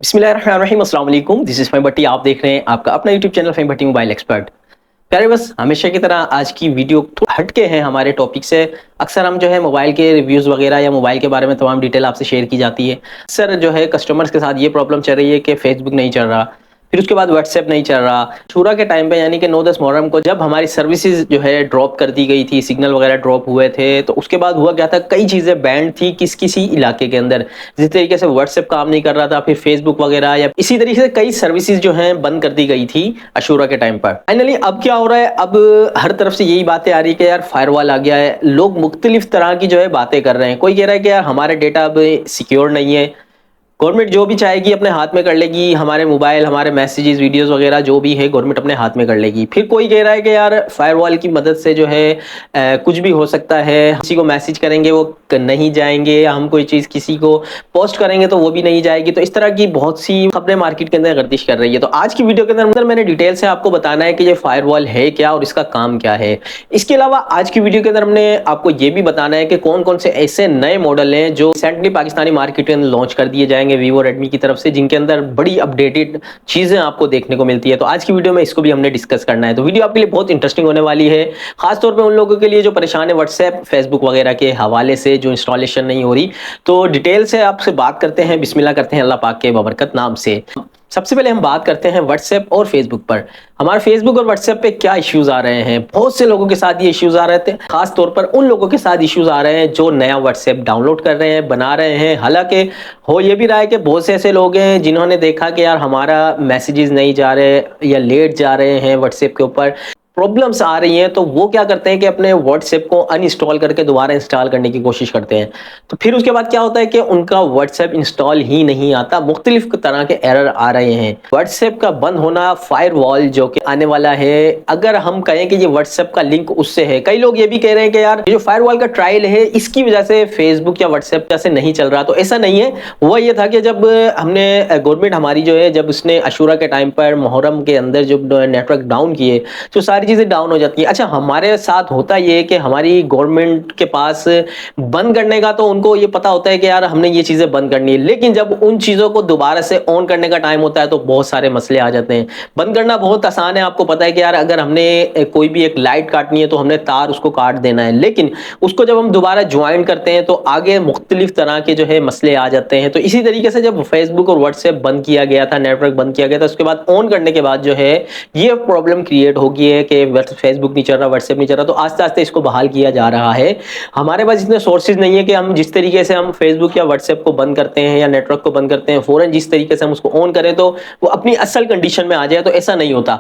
बिस्मिल्लाहिर्रहमानिर्रहीम, अस्सलाम वालेकुम। दिस इज़ फ़हीम भट्टी। आप देख रहे हैं आपका अपना यूट्यूब चैनल फ़हीम भट्टी मोबाइल एक्सपर्ट। प्यारे बस हमेशा की तरह आज की वीडियो थोड़ा हटके है हमारे टॉपिक से। अक्सर हम जो है मोबाइल के रिव्यूज़ वगैरह या मोबाइल के बारे में तमाम डिटेल आपसे शेयर की जाती है। अक्सर जो है कस्टमर्स के साथ ये प्रॉब्लम चल रही है कि फ़ेसबुक नहीं चल रहा, फिर उसके बाद व्हाट्सएप नहीं चल रहा। शूरा के टाइम पे यानी कि 9-10 मुहर्रम को जब हमारी सर्विसेज़ जो है ड्रॉप कर दी गई थी, सिग्नल वगैरह ड्रॉप हुए थे, तो उसके बाद हुआ क्या था, कई चीज़ें बैंड थी किसी इलाके के अंदर। जिस तरीके से व्हाट्सएप काम नहीं कर रहा था, फिर फेसबुक वगैरह या इसी तरीके से कई सर्विसेज जो हैं बंद कर दी गई थी अशूरा के टाइम पर। फाइनली अब क्या हो रहा है, अब हर तरफ से यही बातें आ रही है कि यार फायरवॉल आ गया है। लोग मुख्तलिफ तरह की जो है बातें कर रहे हैं। कोई कह रहा है कि यार हमारा डेटा अब सिक्योर नहीं है, गवर्नमेंट जो भी चाहेगी अपने हाथ में कर लेगी, हमारे मोबाइल, हमारे मैसेजेस, वीडियोस वगैरह जो भी है गवर्नमेंट अपने हाथ में कर लेगी। फिर कोई कह रहा है कि यार फायरवॉल की मदद से जो है कुछ भी हो सकता है, किसी को मैसेज करेंगे वो नहीं जाएंगे, या हम कोई चीज़ किसी को पोस्ट करेंगे तो वो भी नहीं जाएगी। तो इस तरह की बहुत सी खबरें मार्केट के अंदर गर्दिश कर रही है। तो आज की वीडियो के अंदर मैंने डिटेल से आपको बताना है कि ये फायरवॉल है क्या और इसका काम क्या है। इसके अलावा आज की वीडियो के अंदर हमने आपको ये भी बताना है कि कौन कौन से ऐसे नए मॉडल हैं जो रिसेंटली पाकिस्तानी मार्केट के अंदर लॉन्च कर दिए जाएंगे वीवो रेडमी की तरफ से, जिनके अंदर बड़ी अपडेटेड चीज़ें आपको देखने को मिलती है। तो आज की वीडियो में इसको भी हमने डिस्कस करना है। तो वीडियो आपके लिए बहुत इंटरेस्टिंग होने वाली है, खासतौर पर उन लोगों के लिए जो परेशान है व्हाट्सएप, फेसबुक वगैरह के हवाले से जो इंस्टॉलेशन नहीं हो रही। तो डिटेल से आपसे बात करते हैं, बिस्मिल्लाह करते हैं अल्लाह पाक के बबरकत नाम से। सबसे पहले हम बात करते हैं व्हाट्सएप और फेसबुक पर। हमारे फेसबुक और व्हाट्सएप पे क्या इश्यूज आ रहे हैं। बहुत से लोगों के साथ ये इश्यूज आ रहे थे, खास तौर पर उन लोगों के साथ इश्यूज आ रहे हैं जो नया व्हाट्सएप डाउनलोड कर रहे हैं, बना रहे हैं। हालांकि हो ये भी रहा है कि बहुत से ऐसे लोग हैं जिन्होंने देखा कि यार हमारा मैसेजेस नहीं जा रहे या लेट जा रहे हैं, व्हाट्सएप के ऊपर प्रॉब्लम्स आ रही हैं, तो वो क्या करते हैं कि अपने व्हाट्सएप को अनइंस्टॉल करके दोबारा इंस्टॉल करने की कोशिश करते हैं। तो फिर उसके बाद क्या होता है कि उनका व्हाट्सएप इंस्टॉल ही नहीं आता, मुख्तलिफ तरह के एरर आ रहे हैं। व्हाट्सएप का बंद होना, फायरवॉल जो कि आने वाला है, अगर हम कहें कि ये व्हाट्सएप का लिंक उससे है। कई लोग ये भी कह रहे हैं कि यार ये जो फायरवॉल का ट्रायल है इसकी वजह से फेसबुक या व्हाट्सएप जैसे नहीं चल रहा। तो ऐसा नहीं है। हुआ ये था कि जब हमने गवर्नमेंट हमारी जो है, जब उसने अशूरा के टाइम पर मुहर्रम के अंदर जब नेटवर्क डाउन किए तो सारी चीज़ें डाउन हो जाती है। अच्छा, हमारे साथ होता ये है कि हमारी गवर्नमेंट के पास बंद करने का तो उनको ये पता होता है कि यार हमने ये चीज़ें बंद करनी है, लेकिन जब उन चीज़ों को दोबारा से ऑन करने का टाइम होता है तो बहुत सारे मसले आ जाते हैं। बंद करना बहुत आसान है, आपको पता है कि यार अगर हमने कोई भी एक लाइट काटनी है तो हमने तार उसको काट देना है, लेकिन उसको जब हम दोबारा ज्वाइन करते हैं तो आगे मुख्तलिफ तरह के जो है मसले आ जाते हैं। तो इसी तरीके से जब फेसबुक और व्हाट्सएप बंद किया गया था, नेटवर्क बंद किया गया था, उसके बाद ऑन करने के बाद जो है ये प्रॉब्लम क्रिएट हो गई है कि फेसबुक नहीं चल रहा, व्हाट्सएप नहीं चल रहा। तो आस्ते आस्ते इसको बहाल किया जा रहा है। हमारे पास इतने सोर्सेज नहीं है कि हम जिस तरीके से हम फेसबुक या व्हाट्सएप को बंद करते हैं या नेटवर्क को बंद करते हैं, फौरन जिस तरीके से हम उसको ऑन करें तो वो अपनी असल कंडीशन में आ जाए। तो ऐसा नहीं होता।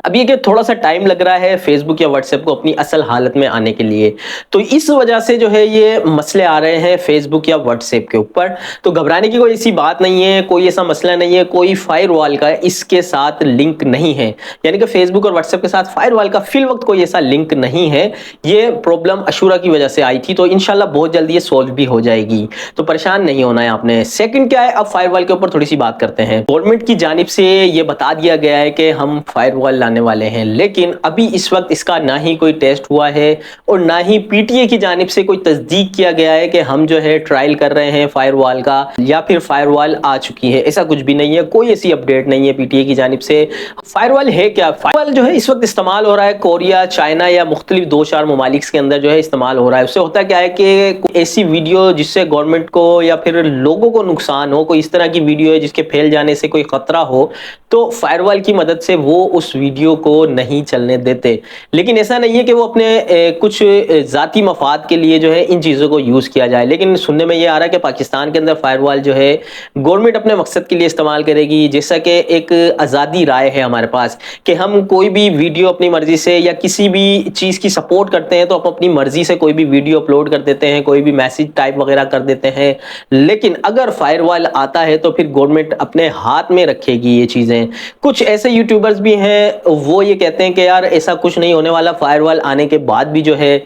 अब ये कि थोड़ा सा टाइम लग रहा है फेसबुक या व्हाट्सएप को अपनी असल हालत में आने के लिए। तो इस वजह से जो है ये मसले आ रहे हैं फेसबुक या व्हाट्सएप के ऊपर। तो घबराने की कोई ऐसी बात नहीं है, कोई ऐसा मसला नहीं है, कोई फायरवॉल का इसके साथ लिंक नहीं है। यानी कि फेसबुक और व्हाट्सएप के साथ फायरवॉल का फिल वक्त कोई ऐसा लिंक नहीं है। ये प्रॉब्लम अशूरा की वजह से आई थी, तो इंशाल्लाह बहुत जल्दी ये सॉल्व भी हो जाएगी। तो परेशान नहीं होना है आपने। सेकंड क्या है, अब फायरवॉल के ऊपर थोड़ी सी बात करते हैं। गवर्नमेंट की जानिब से ये बता दिया गया है कि हम फायरवॉल लाने वाले हैं, लेकिन अभी इस वक्त इसका ना ही कोई टेस्ट हुआ है और ना ही पीटीए की जानिब से कोई तस्दीक किया गया है कि हम जो है ट्रायल कर रहे हैं फायरवॉल का या फिर फायरवॉल आ चुकी है। ऐसा कुछ भी नहीं है, कोई ऐसी अपडेट नहीं है पीटीए की जानिब से। फायरवॉल है क्या? फायरवॉल जो है इस वक्त इस्तेमाल हो रहा है कोरिया, चाइना या मुख्तलिफ 2-4 ममालिक के अंदर जो है इस्तेमाल हो रहा है। उससे होता क्या है कि ऐसी वीडियो जिससे गवर्नमेंट को या फिर लोगों को नुकसान हो, कोई इस तरह की वीडियो है जिसके फैल जाने से कोई खतरा हो, तो फायरवॉल की मदद से वो उस वीडियो को नहीं चलने देते। लेकिन ऐसा नहीं है कि वो अपने कुछ जाती मफाद के लिए जो है इन चीज़ों को यूज़ किया जाए। लेकिन सुनने में ये आ रहा है कि पाकिस्तान के अंदर फायरवॉल जो है गवर्नमेंट अपने मकसद के लिए इस्तेमाल करेगी। जैसा कि एक आज़ादी राय है हमारे पास कि हम कोई भी वीडियो अपनी मर्जी से या किसी भी चीज़ की सपोर्ट करते हैं तो हम अपनी मर्जी से कोई भी वीडियो अपलोड कर देते हैं, कोई भी मैसेज टाइप वगैरह कर देते हैं। लेकिन अगर फायरवॉल आता है तो फिर गवर्नमेंट अपने हाथ में रखेगी ये चीज़ें। कुछ ऐसे यूट्यूबर्स भी हैं वो ये कहते हैं कि यार ऐसा कुछ नहीं होने वाला, फायरवॉल आने के बाद भी जो है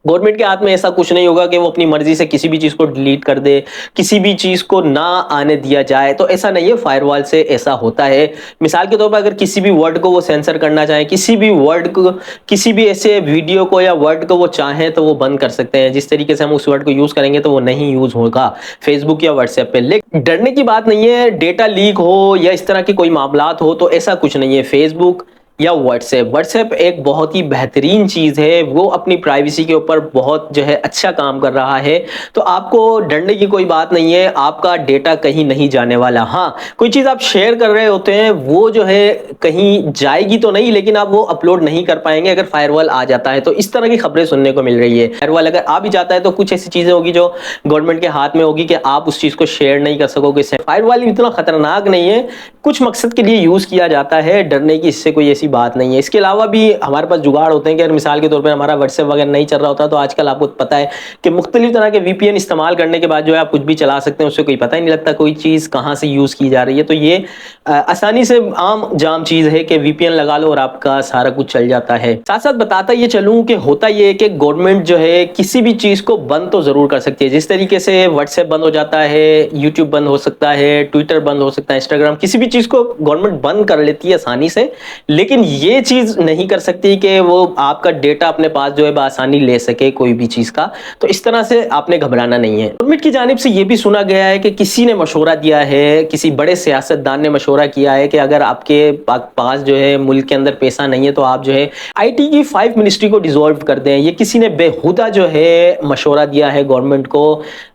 गवर्नमेंट के हाथ में ऐसा कुछ नहीं होगा कि वो अपनी मर्जी से किसी भी चीज को डिलीट कर दे, किसी भी चीज को ना आने दिया जाए, तो ऐसा नहीं है। फायरवॉल से ऐसा होता है। मिसाल के तौर पर अगर किसी भी वर्ड को वो सेंसर करना चाहे, किसी भी वर्ड को, किसी भी ऐसे वीडियो को या वर्ड को वो चाहें तो वो बंद कर सकते हैं। जिस तरीके से हम उस वर्ड को यूज करेंगे तो वो नहीं यूज होगा फेसबुक या व्हाट्सएप पे। लेकिन डरने की बात नहीं है, डेटा लीक हो या इस तरह के कोई मामलात हो तो ऐसा कुछ नहीं है। फेसबुक या व्हाट्सएप एक बहुत ही बेहतरीन चीज़ है, वो अपनी प्राइवेसी के ऊपर बहुत जो है अच्छा काम कर रहा है। तो आपको डरने की कोई बात नहीं है, आपका डेटा कहीं नहीं जाने वाला। हाँ, कोई चीज़ आप शेयर कर रहे होते हैं वो जो है कहीं जाएगी तो नहीं, लेकिन आप वो अपलोड नहीं कर पाएंगे अगर फायरवॉल आ जाता है। तो इस तरह की खबरें सुनने को मिल रही है। फायरवॉल अगर आ भी जाता है तो कुछ ऐसी चीज़ें होगी जो गवर्नमेंट के हाथ में होगी कि आप उस चीज़ को शेयर नहीं कर सकोगे। फायरवॉल इतना खतरनाक नहीं है, कुछ मकसद के लिए यूज़ किया जाता है, डरने की इससे कोई ऐसी बात नहीं है। इसके अलावा भी हमारे पास जुगाड़ होते हैं कि अगर मिसाल के तौर पर हमारा व्हाट्सएप वगैरह नहीं चल रहा होता तो आजकल आपको पता है कि मुख्तलिफ तरह के वीपीएन इस्तेमाल करने के बाद जो है आप कुछ भी चला सकते हैं, उससे कोई पता ही नहीं लगता कोई चीज़ कहाँ से यूज़ की जा रही है। तो ये आसानी से आम जाम चीज़ है कि वीपीएन लगा लो और आपका सारा कुछ चल जाता है। साथ साथ बताता ये चलूँ कि होता ये है कि गवर्नमेंट जो है किसी भी चीज़ को बंद तो ज़रूर कर सकती है। जिस तरीके से व्हाट्सएप बंद हो जाता है, यूट्यूब बंद हो सकता है, ट्विटर बंद हो सकता है, इंस्टाग्राम, किसी भी चीज़ को गवर्नमेंट बंद कर लेती है आसानी से, लेकिन ये चीज नहीं कर सकती कि वो आपका डेटा अपने पास जो है आसानी ले सके कोई भी चीज का। तो इस तरह से आपने घबराना नहीं है। गवर्नमेंट की जानिब से ये भी सुना गया है कि किसी ने मशवरा दिया है, किसी बड़े सियासतदान ने मशवरा किया है कि अगर आपके पास जो है मुल्क के अंदर पैसा नहीं है तो आप जो है आईटी की 5 मिनिस्ट्री को डिसॉल्व कर दें। ये किसी ने बेहुदा जो है मशवरा दिया है गवर्नमेंट को।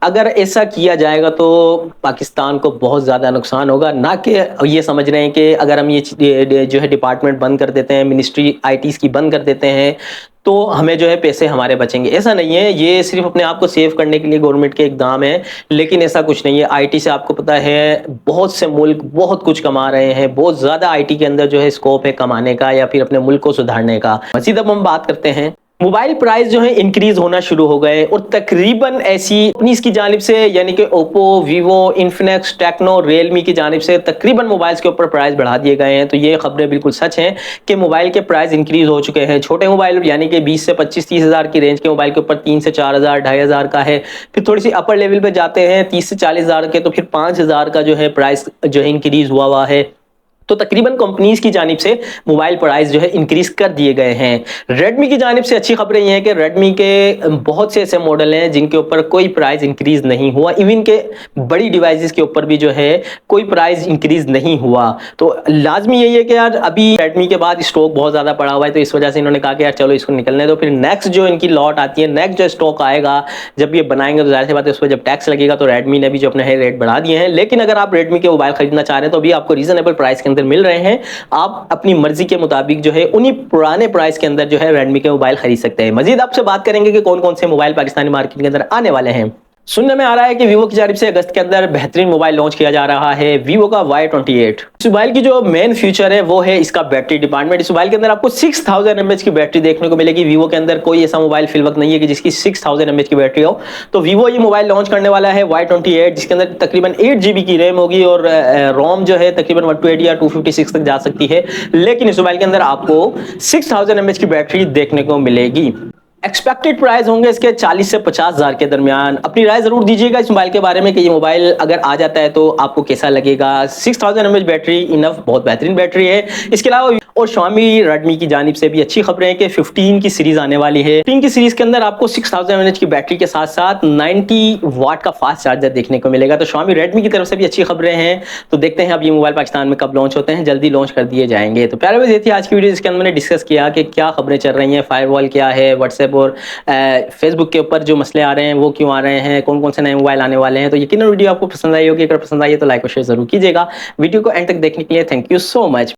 अगर ऐसा किया जाएगा तो पाकिस्तान को बहुत ज्यादा नुकसान होगा। ना कि ये समझ रहे हैं कि अगर हम ये जो है डिपार्टमेंट बंद कर देते हैं, मिनिस्ट्री आईटीज की बंद कर देते हैं तो हमें जो है पैसे हमारे बचेंगे। ऐसा नहीं है, ये सिर्फ अपने आप को सेव करने के लिए गवर्नमेंट के इकदाम है, लेकिन ऐसा कुछ नहीं है। आईटी से आपको पता है बहुत से मुल्क बहुत कुछ कमा रहे हैं, बहुत ज्यादा आईटी के अंदर जो है स्कोप है कमाने का या फिर अपने मुल्क को सुधारने का। मजीद अब हम बात करते हैं, मोबाइल प्राइस जो है इंक्रीज होना शुरू हो गए और तकरीबन ऐसी कंपनीज की जानिब से यानी कि Oppo, Vivo, Infinix, Tecno, Realme की जानिब से तकरीबन मोबाइल्स के ऊपर प्राइस बढ़ा दिए गए हैं। तो ये खबरें बिल्कुल सच हैं कि मोबाइल के प्राइस इंक्रीज हो चुके हैं। छोटे मोबाइल यानी कि 20 से 25-30 हज़ार की रेंज के मोबाइल के ऊपर 3 से 4 हज़ार, 2,500 का है। फिर थोड़ी सी अपर लेवल पे जाते हैं 30 से 40 हज़ार के, तो फिर 5,000 का जो है प्राइस जो है इंक्रीज हुआ है। तो तकरीबन कंपनीज की जानिब से मोबाइल प्राइस जो है इंक्रीज कर दिए गए हैं। रेडमी की जानिब से अच्छी खबरें ये हैं कि रेडमी के बहुत से ऐसे मॉडल हैं जिनके ऊपर कोई प्राइस इंक्रीज नहीं हुआ, इवन के बड़ी डिवाइसेस के ऊपर भी जो है कोई प्राइस इंक्रीज नहीं हुआ। तो लाजमी यही है कि यार अभी रेडमी के बाद स्टॉक बहुत ज्यादा पड़ा हुआ है, तो इस वजह से इन्होंने कहा कि यार चलो इसको निकलने दो, फिर नेक्स्ट जो इनकी लॉट आती है, नेक्स्ट जो स्टॉक आएगा जब ये बनाएंगे तो जाहिर सी बात है उस पर जब टैक्स लगेगा। तो रेडमी ने भी जो अपने रेट बढ़ा दिए हैं, लेकिन अगर आप रेडमी के मोबाइल खरीदना चाह रहे हैं तो अभी आपको रीजनेबल प्राइस के अंदर मिल रहे हैं। आप अपनी मर्जी के मुताबिक जो है उन्हीं पुराने प्राइस के अंदर जो है रेडमी के मोबाइल खरीद सकते हैं। मजीद आपसे बात करेंगे कि कौन कौन से मोबाइल पाकिस्तानी मार्केट के अंदर आने वाले हैं। सुनने में आ रहा है कि वीवो की जानिब से अगस्त के अंदर बेहतरीन मोबाइल लॉन्च किया जा रहा है, वीवो का Y28। इस मोबाइल की जो मेन फीचर है वो है इसका बैटरी डिपार्टमेंट। इस मोबाइल के अंदर आपको 6000 mAh की बैटरी देखने को मिलेगी। वीवो के अंदर कोई ऐसा मोबाइल फिलवक्त नहीं है कि जिसकी 6000 mAh की बैटरी हो। तो वीवो ये मोबाइल लॉन्च करने वाला है Y28, जिसके अंदर तकरीबन 8GB की रैम होगी और रोम जो है तकरीबन 128 या 256 तक जा सकती है। लेकिन इस मोबाइल के अंदर आपको 6000 mAh की बैटरी देखने को मिलेगी। एक्सपेक्टेड प्राइस होंगे इसके 40 से 50 हज़ार के दरमियान। अपनी राय जरूर दीजिएगा इस मोबाइल के बारे में कि ये मोबाइल अगर आ जाता है तो आपको कैसा लगेगा। 6000 mAh बैटरी इनफ, बहुत बेहतरीन बैटरी है। इसके अलावा और Xiaomi, Redmi की जानिब से भी अच्छी खबरें हैं कि 15 की सीरीज आने वाली है। 15 की सीरीज के अंदर आपको 6000 mAh की बैटरी के साथ साथ 90 वाट का फास्ट चार्जर देखने को मिलेगा। तो Xiaomi, Redmi की तरफ से भी अच्छी खबरें हैं। तो देखते हैं अब ये मोबाइल पाकिस्तान में कब लॉन्च होते हैं, जल्दी लॉन्च कर दिए जाएंगे। तो प्यारे भाई, ये थी आज की वीडियो जिसके अंदर मैंने डिस्कस किया कि क्या खबरें चल रही हैं, फायरवॉल क्या है, व्हाट्सएप और फेसबुक के ऊपर जो मसले आ रहे हैं वो क्यों आ रहे हैं, कौन कौन से नए मोबाइल आने वाले हैं। तो यकीनन वीडियो आपको पसंद आई होगी। अगर पसंद आई है तो लाइक और शेयर जरूर कीजिएगा। वीडियो को एंड तक देखने के लिए थैंक यू सो मच।